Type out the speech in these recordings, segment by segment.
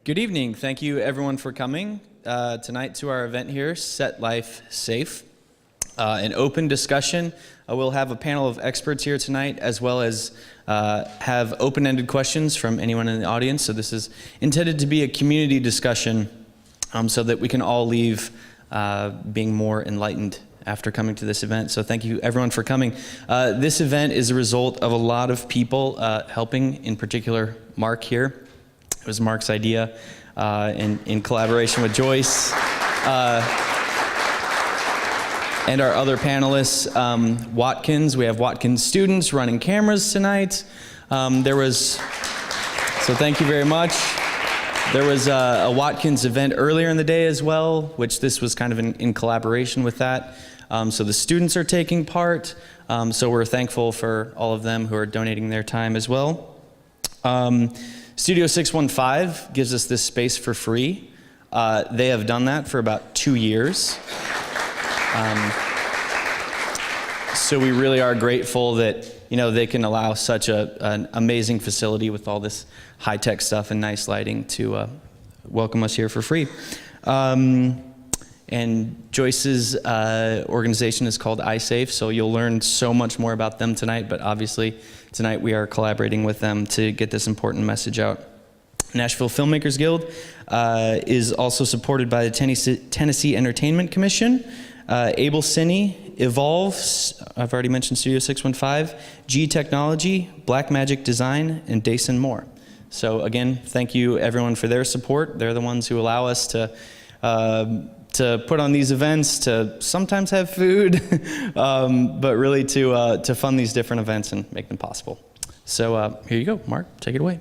Good evening. Thank you everyone for coming tonight to our event here, Set Life Safe. An open discussion. We'll have a panel of experts here tonight, as well as have open-ended questions from anyone in the audience. So this is intended to be a community discussion so that we can all leave being more enlightened after coming to this event. So thank you everyone for coming. This event is a result of a lot of people helping, in particular Mark here. It was Mark's idea in collaboration with Joyce and our other panelists. Watkins, we have Watkins students running cameras tonight. So thank you very much. There was a Watkins event earlier in the day as well, which this was kind of in collaboration with that. So the students are taking part. So we're thankful for all of them who are donating their time as well. Studio 615 gives us this space for free. They have done that for about 2 years. So we really are grateful that they can allow such an amazing facility with all this high-tech stuff and nice lighting to welcome us here for free. And Joyce's organization is called iSafe, so you'll learn so much more about them tonight, but obviously tonight we are collaborating with them to get this important message out. Nashville Filmmakers Guild is also supported by the Tennessee Entertainment Commission, Able Cine, Evolve, I've already mentioned Studio 615, G Technology, Black Magic Design, and Dason Moore. So again, thank you everyone for their support. They're the ones who allow us to put on these events, to sometimes have food, but really to fund these different events and make them possible. So here you go, Mark, take it away.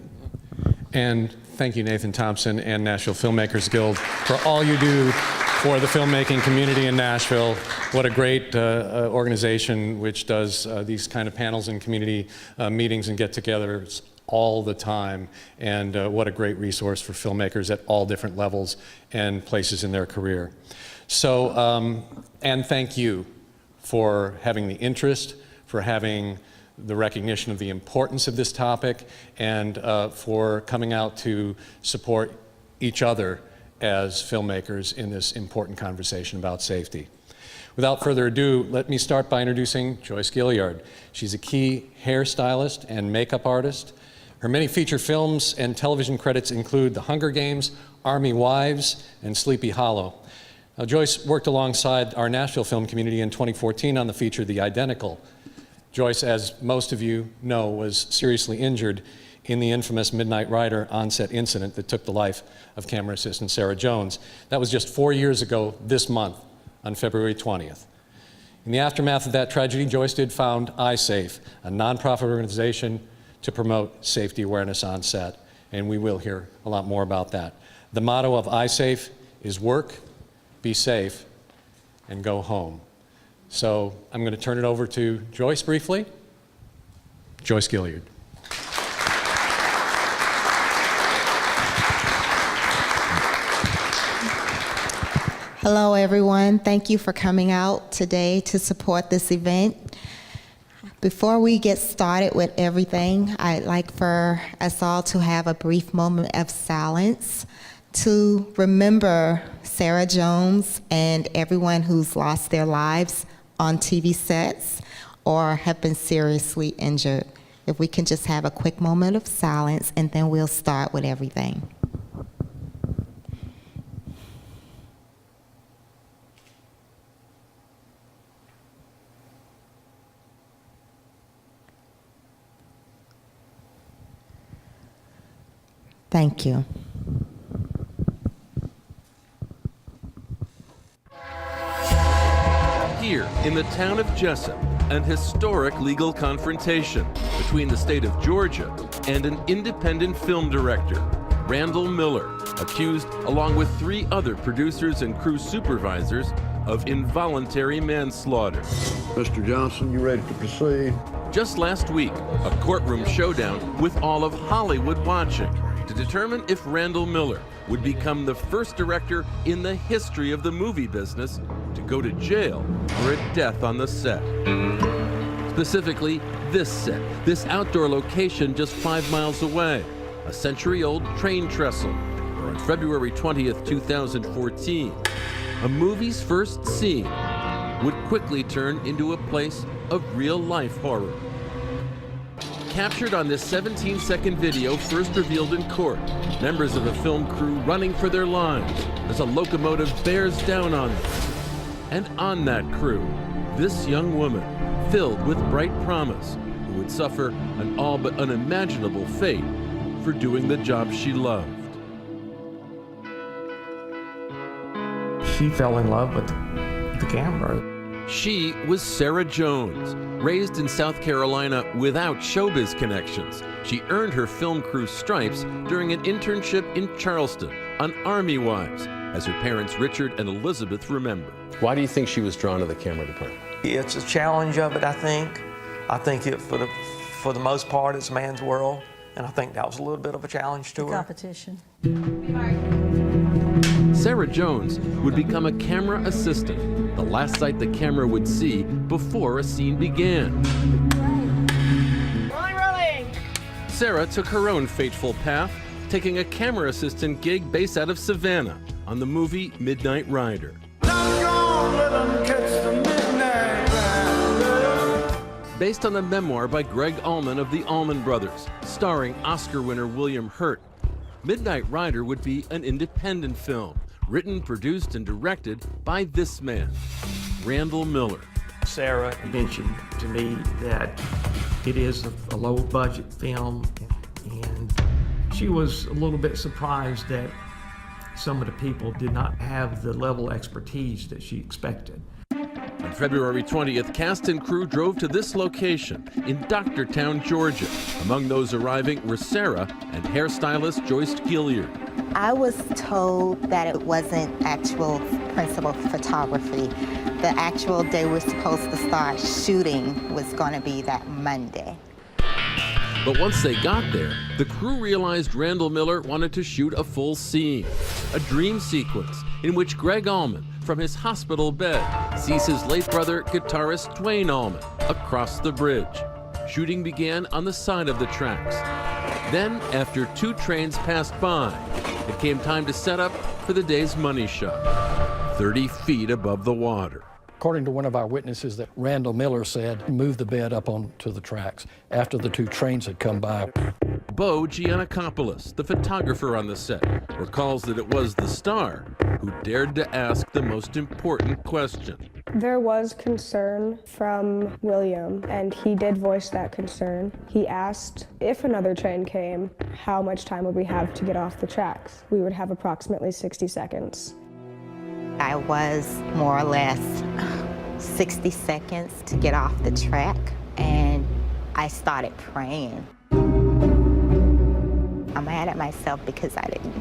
And thank you, Nathan Thompson and Nashville Filmmakers Guild, for all you do for the filmmaking community in Nashville. What a great organization which does these kind of panels and community meetings and get-togethers all the time. And what a great resource for filmmakers at all different levels and places in their career. So, and thank you for having the interest, for having the recognition of the importance of this topic, and for coming out to support each other as filmmakers in this important conversation about safety. Without further ado, let me start by introducing Joyce Gilliard. She's a key hairstylist and makeup artist. Her many feature films and television credits include The Hunger Games, Army Wives, and Sleepy Hollow. Now, Joyce worked alongside our Nashville film community in 2014 on the feature The Identical. Joyce, as most of you know, was seriously injured in the infamous Midnight Rider on-set incident that took the life of camera assistant Sarah Jones. That was just 4 years ago this month, on February 20th. In the aftermath of that tragedy, Joyce did found iSafe, a nonprofit organization to promote safety awareness on set, and we will hear a lot more about that. The motto of iSafe is work, be safe, and go home. So I'm going to turn it over to Joyce briefly. Joyce Gilliard. Hello everyone, thank you for coming out today to support this event. Before we get started with everything, I'd like for us all to have a brief moment of silence to remember Sarah Jones and everyone who's lost their lives on TV sets or have been seriously injured. If we can just have a quick moment of silence, and then we'll start with everything. Thank you. Here in the town of Jessup, an historic legal confrontation between the state of Georgia and an independent film director, Randall Miller, accused along with 3 other producers and crew supervisors of involuntary manslaughter. Mr. Johnson, you ready to proceed? Just last week, a courtroom showdown with all of Hollywood watching to determine if Randall Miller would become the first director in the history of the movie business to go to jail for a death on the set. Specifically, this set, this outdoor location just 5 miles away, a century-old train trestle, where a On February 20th, 2014, a movie's first scene would quickly turn into a place of real-life horror. Captured on this 17-second video first revealed in court, members of a film crew running for their lives as a locomotive bears down on them. And on that crew, this young woman, filled with bright promise, who would suffer an all but unimaginable fate for doing the job she loved. She fell in love with the camera. She was Sarah Jones, raised in South Carolina without showbiz connections. She earned her film crew stripes during an internship in Charleston on Army Wives, as her parents Richard and Elizabeth remember. Why do you think she was drawn to the camera department? It's a challenge of it, I think. I think for the most part, it's a man's world, and I think that was a little bit of a challenge to her. Competition. Sarah Jones would become a camera assistant, the last sight the camera would see before a scene began. Rolling. Sarah took her own fateful path, taking a camera assistant gig based out of Savannah on the movie Midnight Rider. Based on the memoir by Greg Allman of the Allman Brothers, starring Oscar winner William Hurt, Midnight Rider would be an independent film, written, produced, and directed by this man, Randall Miller. Sarah mentioned to me that it is a low-budget film, and she was a little bit surprised that some of the people did not have the level of expertise that she expected. On February 20th, cast and crew drove to this location in Doctortown, Georgia. Among those arriving were Sarah and hairstylist Joyce Gilliard. I was told that it wasn't actual principal photography. The actual day we're supposed to start shooting was going to be that Monday. But once they got there, the crew realized Randall Miller wanted to shoot a full scene, a dream sequence in which Greg Allman, from his hospital bed, sees his late brother, guitarist Dwayne Allman, across the bridge. Shooting began on the side of the tracks. Then, after 2 trains passed by, it came time to set up for the day's money shot, 30 feet above the water. According to one of our witnesses, that Randall Miller said, move the bed up onto the tracks after the 2 trains had come by. Bo Giannakopoulos, the photographer on the set, recalls that it was the star who dared to ask the most important question. There was concern from William, and he did voice that concern. He asked if another train came, how much time would we have to get off the tracks? We would have approximately 60 seconds. I was more or less 60 seconds to get off the track, and I started praying. I'm mad at myself because I didn't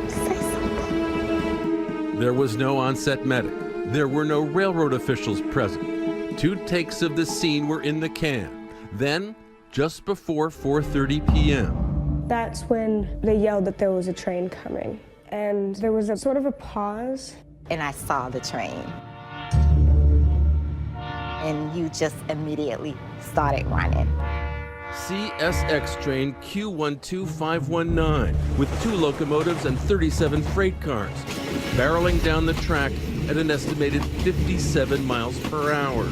say something. There was no on-set medic. There were no railroad officials present. 2 takes of the scene were in the can. Then, just before 4:30 p.m. That's when they yelled that there was a train coming. And there was a sort of a pause. And I saw the train. And you just immediately started running. CSX train Q12519 with 2 locomotives and 37 freight cars, barreling down the track at an estimated 57 miles per hour.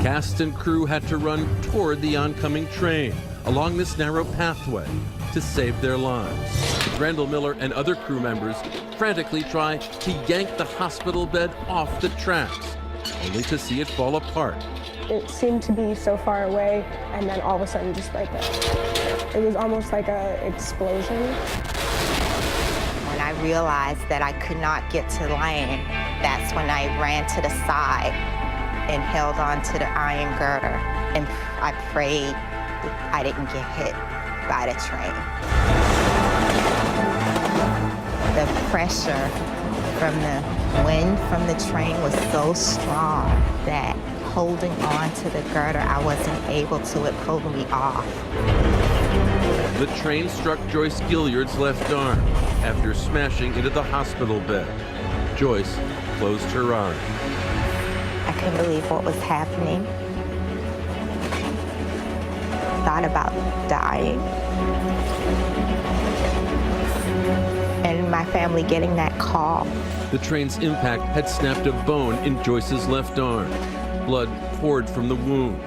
Cast and crew had to run toward the oncoming train along this narrow pathway to save their lives. Randall Miller and other crew members frantically try to yank the hospital bed off the tracks, only to see it fall apart. It seemed to be so far away, and then all of a sudden, just right there. It was almost like an explosion. When I realized that I could not get to land, that's when I ran to the side and held on to the iron girder, and I prayed I didn't get hit by the train. The pressure from the wind from the train was so strong that holding on to the girder, I wasn't able to. It pulled me off. The train struck Joyce Gilliard's left arm after smashing into the hospital bed. Joyce closed her eyes. I couldn't believe what was happening. Thought about dying. my family getting that call. The train's impact had snapped a bone in Joyce's left arm. Blood poured from the wound.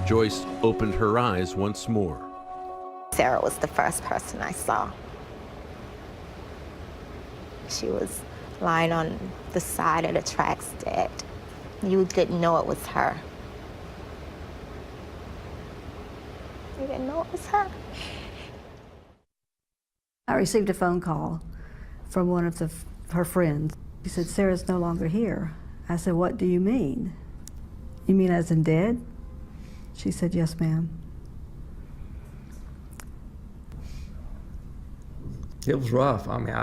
Joyce opened her eyes once more. Sarah was the first person I saw. She was lying on the side of the tracks dead. You didn't know it was her. You didn't know it was her. I received a phone call from one of her friends. She said, "Sarah's no longer here." I said, "What do you mean? You mean as in dead?" She said, "Yes, ma'am." It was rough. I mean,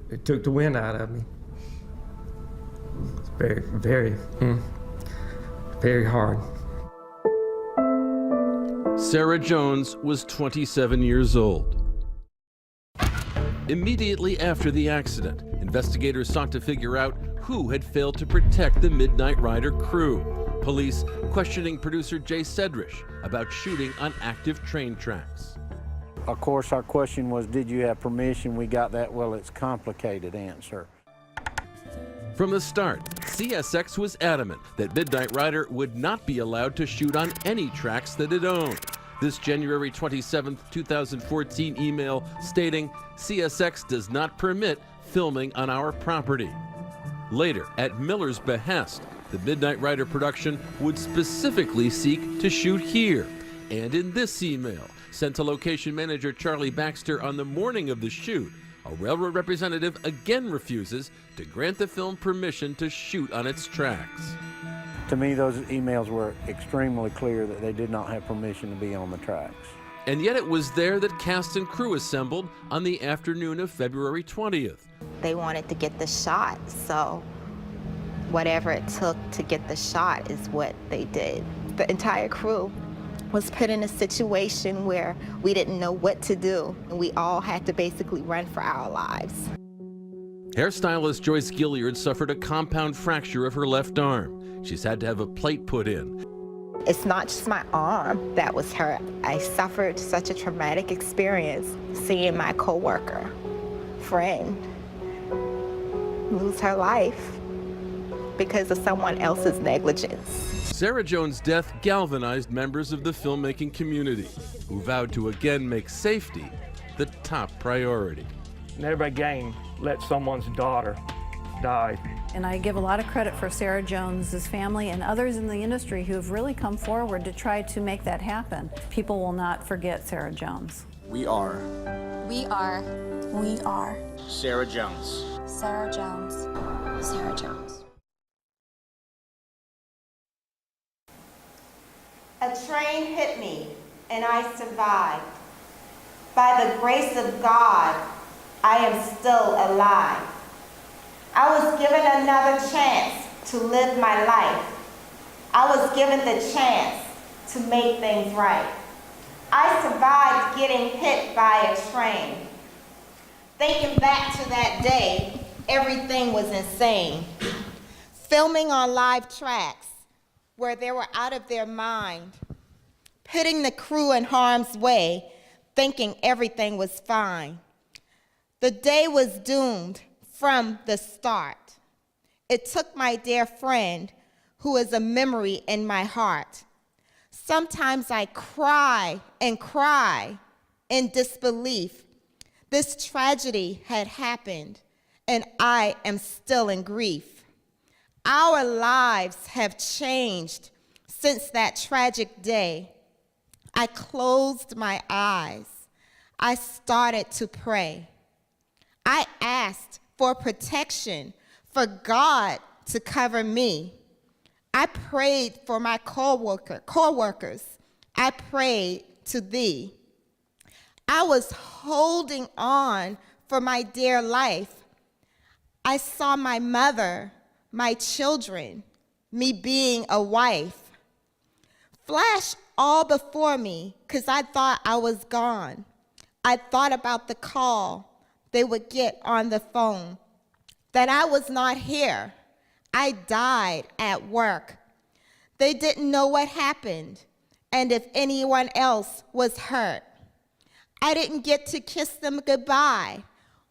it took the wind out of me. It's very hard. Sarah Jones was 27 years old. Immediately after the accident, investigators sought to figure out who had failed to protect the Midnight Rider crew. Police questioning producer Jay Sedrish about shooting on active train tracks. Of course, our question was, did you have permission? We got that, well, it's complicated answer. From the start, CSX was adamant that Midnight Rider would not be allowed to shoot on any tracks that it owned. This January 27, 2014 email stating, "CSX does not permit filming on our property." Later, at Miller's behest, the Midnight Rider production would specifically seek to shoot here. And in this email, sent to location manager Charlie Baxter on the morning of the shoot, a railroad representative again refuses to grant the film permission to shoot on its tracks. To me, those emails were extremely clear that they did not have permission to be on the tracks. And yet it was there that cast and crew assembled on the afternoon of February 20th. They wanted to get the shot, so whatever it took to get the shot is what they did. The entire crew was put in a situation where we didn't know what to do, and we all had to basically run for our lives. Hairstylist Joyce Gilliard suffered a compound fracture of her left arm. She's had to have a plate put in. It's not just my arm that was hurt. I suffered such a traumatic experience seeing my coworker, friend, lose her life because of someone else's negligence. Sarah Jones' death galvanized members of the filmmaking community, who vowed to again make safety the top priority. Never again let someone's daughter die. And I give a lot of credit for Sarah Jones's family and others in the industry who have really come forward to try to make that happen. People will not forget Sarah Jones. We are. We are. We are. Sarah Jones. Sarah Jones. Sarah Jones. A train hit me and I survived. By the grace of God, I am still alive. I was given another chance to live my life. I was given the chance to make things right. I survived getting hit by a train. Thinking back to that day, everything was insane. Filming on live tracks where they were out of their mind, putting the crew in harm's way, thinking everything was fine. The day was doomed from the start. It took my dear friend, who is a memory in my heart. Sometimes I cry and cry in disbelief. This tragedy had happened, and I am still in grief. Our lives have changed since that tragic day. I closed my eyes. I started to pray. I asked for protection, for God to cover me. I prayed for my co-workers. I prayed to thee. I was holding on for my dear life. I saw my mother, my children, me being a wife, flash all before me because I thought I was gone. I thought about the call they would get on the phone, that I was not here. I died at work. They didn't know what happened and if anyone else was hurt. I didn't get to kiss them goodbye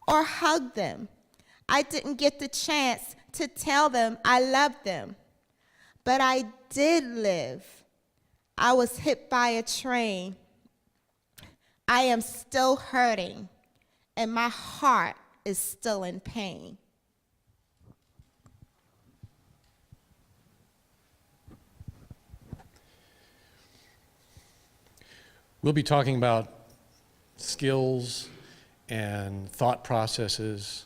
or hug them. I didn't get the chance to tell them I loved them. But I did live. I was hit by a train. I am still hurting, and my heart is still in pain. We'll be talking about skills and thought processes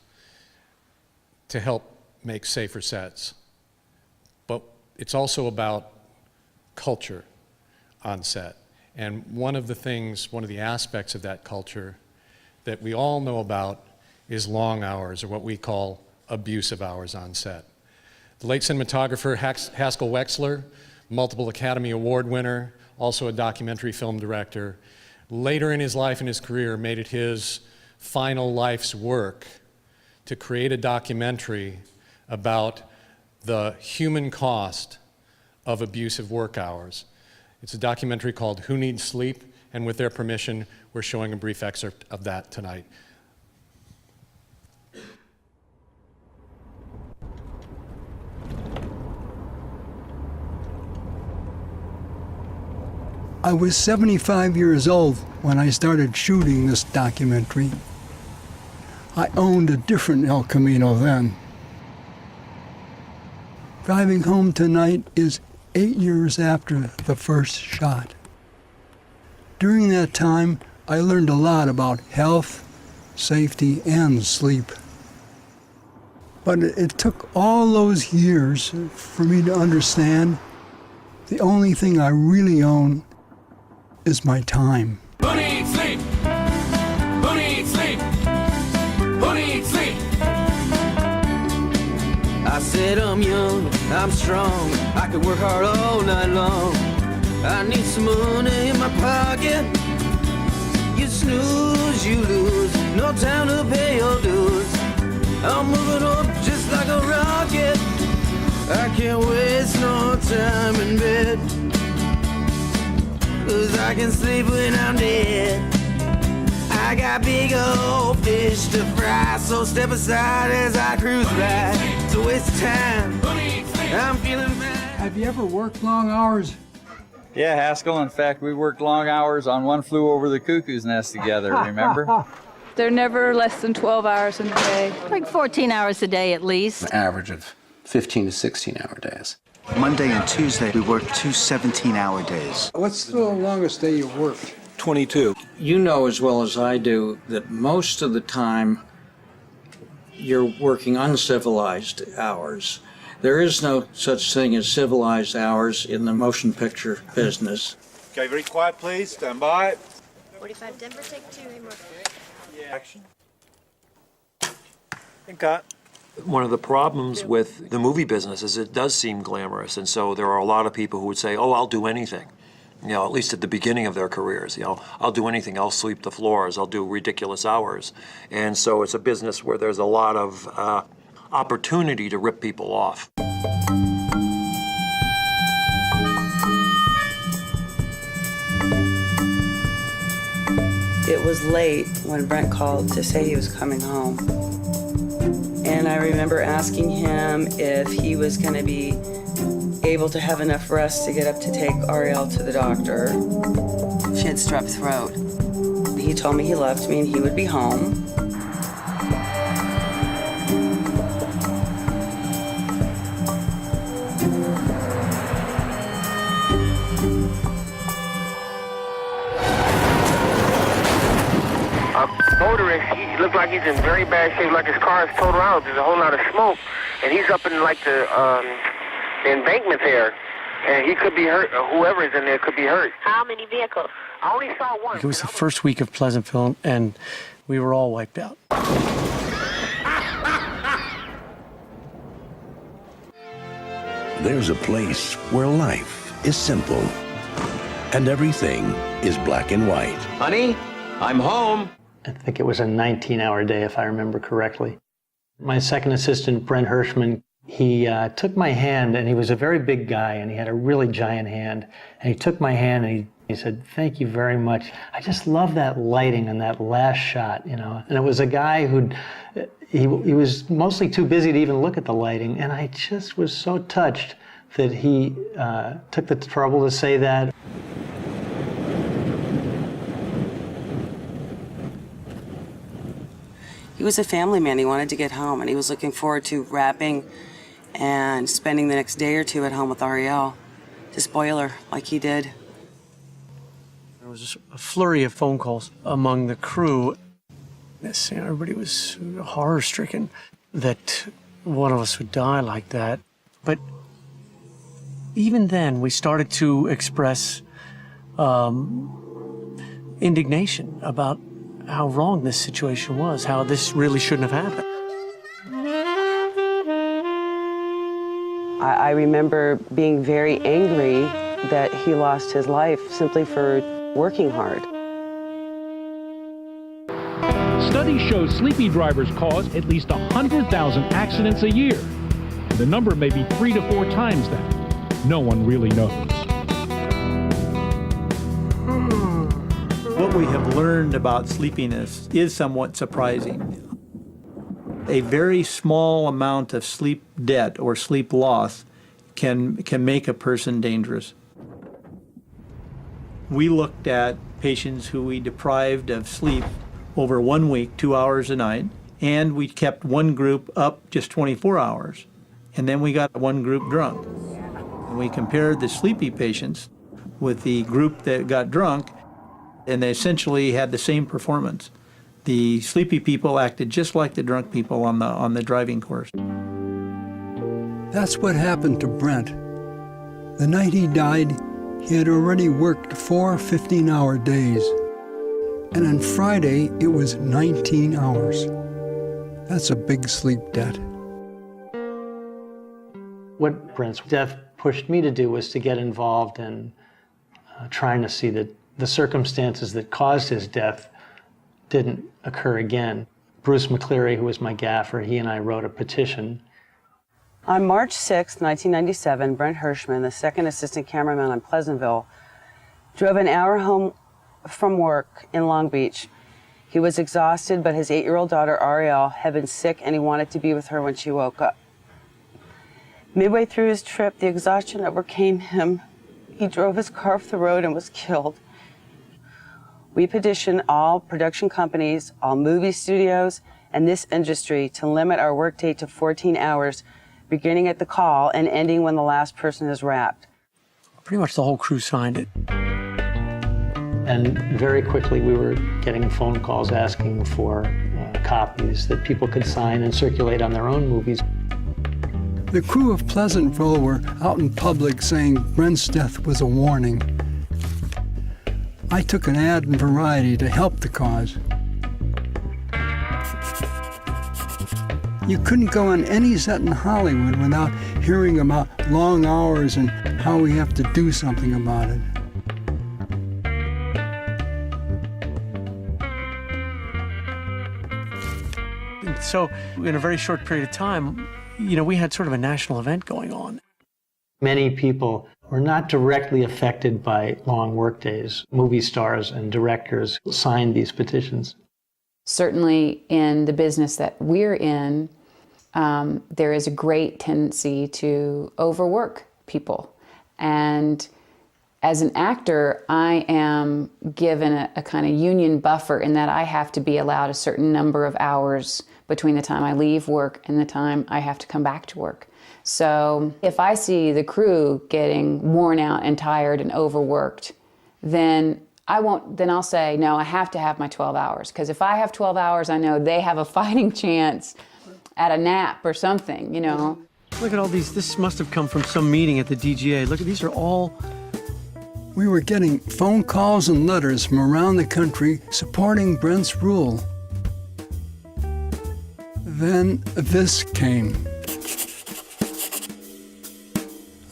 to help make safer sets. But it's also about culture on set. And one of the aspects of that culture that we all know about is long hours, or what we call abusive hours on set. The late cinematographer Haskell Wexler, multiple Academy Award winner, also a documentary film director, later in his life and his career made it his final life's work to create a documentary about the human cost of abusive work hours. It's a documentary called Who Needs Sleep? And with their permission, we're showing a brief excerpt of that tonight. I was 75 years old when I started shooting this documentary. I owned a different El Camino then. Driving home tonight is 8 years after the first shot. During that time, I learned a lot about health, safety, and sleep. But it took all those years for me to understand the only thing I really own is my time. Who needs sleep? Who needs sleep? Who needs sleep? I said I'm young, I'm strong, I could work hard all night long. I need some money in my pocket. You snooze, you lose, no time to pay your dues. I'm moving up just like a rocket. I can't waste no time in bed, 'cause I can sleep when I'm dead. I got big old fish to fry, so step aside as I cruise by. It's a waste of time, I'm feeling bad. Have you ever worked long hours? Yeah, Haskell. In fact, we worked long hours on One Flew Over the Cuckoo's Nest together, remember? They're never less than 12 hours in a day. Like 14 hours a day at least. An average of 15 to 16-hour days. Monday and Tuesday, we worked 2 17-hour days. What's the longest day you've worked? 22. You know as well as I do that most of the time you're working uncivilized hours. There is no such thing as civilized hours in the motion picture business. Okay, very quiet, please. Stand by. 45 Denver, take 2, more. Action. And cut. One of the problems with the movie business is it does seem glamorous, and so there are a lot of people who would say, oh, I'll do anything. You know, at least at the beginning of their careers, you know, I'll do anything, I'll sweep the floors, I'll do ridiculous hours. And so it's a business where there's a lot of opportunity to rip people off. It was late when Brent called to say he was coming home. And I remember asking him if he was going to be able to have enough rest to get up to take Ariel to the doctor. She had strep throat. He told me he loved me and he would be home. Motorist, he looked like he's in very bad shape, like his car is totaled out. There's a whole lot of smoke, and he's up in like the embankment there, and he could be hurt. Whoever is in there could be hurt. How many vehicles? I only saw one. It was the first week of Pleasantville, and we were all wiped out. There's a place where life is simple, and everything is black and white. Honey, I'm home. I think it was a 19-hour day, if I remember correctly. My second assistant, Brent Hirschman, He took my hand, and he was a very big guy, and he had a really giant hand. And he took my hand, and he said, "Thank you very much. I just love that lighting and that last shot, you know." And it was a guy he was mostly too busy to even look at the lighting, and I just was so touched that he took the trouble to say that. He was a family man. He wanted to get home, and he was looking forward to wrapping and spending the next day or two at home with Ariel to spoil her like he did. There was a flurry of phone calls among the crew. Yes, everybody was horror-stricken that one of us would die like that. But even then, we started to express indignation about how wrong this situation was, how this really shouldn't have happened. I remember being very angry that he lost his life simply for working hard. Studies show sleepy drivers cause at least 100,000 accidents a year. The number may be 3 to 4 times that. No one really knows. What we have learned about sleepiness is somewhat surprising. A very small amount of sleep debt or sleep loss can make a person dangerous. We looked at patients who we deprived of sleep over 1 week, 2 hours a night, and we kept one group up just 24 hours. And then we got one group drunk. And we compared the sleepy patients with the group that got drunk, and they essentially had the same performance. The sleepy people acted just like the drunk people on the driving course. That's what happened to Brent. The night he died, he had already worked 4 15-hour days. And on Friday, it was 19 hours. That's a big sleep debt. What Brent's death pushed me to do was to get involved in trying to see that the circumstances that caused his death didn't occur again. Bruce McCleary, who was my gaffer, he and I wrote a petition. On March 6, 1997, Brent Hirschman, the second assistant cameraman on Pleasantville, drove an hour home from work in Long Beach. He was exhausted, but his 8-year-old daughter, Ariel, had been sick and he wanted to be with her when she woke up. Midway through his trip, the exhaustion overcame him. He drove his car off the road and was killed. We petitioned all production companies, all movie studios, and this industry to limit our workday to 14 hours, beginning at the call and ending when the last person is wrapped. Pretty much the whole crew signed it. And very quickly we were getting phone calls asking for copies that people could sign and circulate on their own movies. The crew of Pleasantville were out in public saying Brent's death was a warning. I took an ad in Variety to help the cause. You couldn't go on any set in Hollywood without hearing about long hours and how we have to do something about it. And so in a very short period of time, we had sort of a national event going on. Many people were not directly affected by long workdays. Movie stars and directors signed these petitions. Certainly in the business that we're in, there is a great tendency to overwork people. And as an actor, I am given a kind of union buffer in that I have to be allowed a certain number of hours between the time I leave work and the time I have to come back to work. So if I see the crew getting worn out and tired and overworked, then I'll say, no, I have to have my 12 hours. Because if I have 12 hours, I know they have a fighting chance at a nap or something, Look at all these. This must have come from some meeting at the DGA. Look, these are all... We were getting phone calls and letters from around the country supporting Brent's rule. Then this came.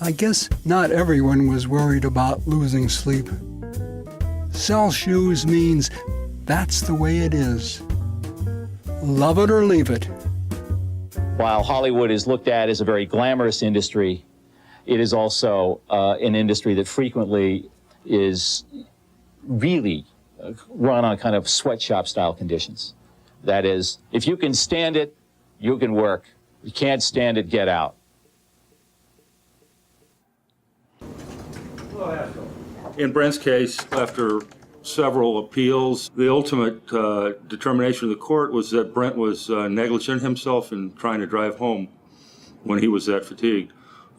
I guess not everyone was worried about losing sleep. Sell shoes means that's the way it is. Love it or leave it. While Hollywood is looked at as a very glamorous industry, it is also an industry that frequently is really run on kind of sweatshop style conditions. That is, if you can stand it, you can work. You can't stand it, get out. In Brent's case, after several appeals, the ultimate determination of the court was that Brent was negligent himself in trying to drive home when he was that fatigued.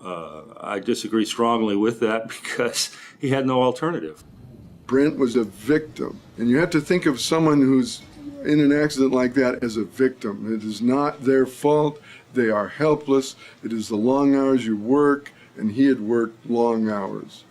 I disagree strongly with that because he had no alternative. Brent was a victim, and you have to think of someone who's in an accident like that as a victim. It is not their fault. They are helpless. It is the long hours you work, and he had worked long hours.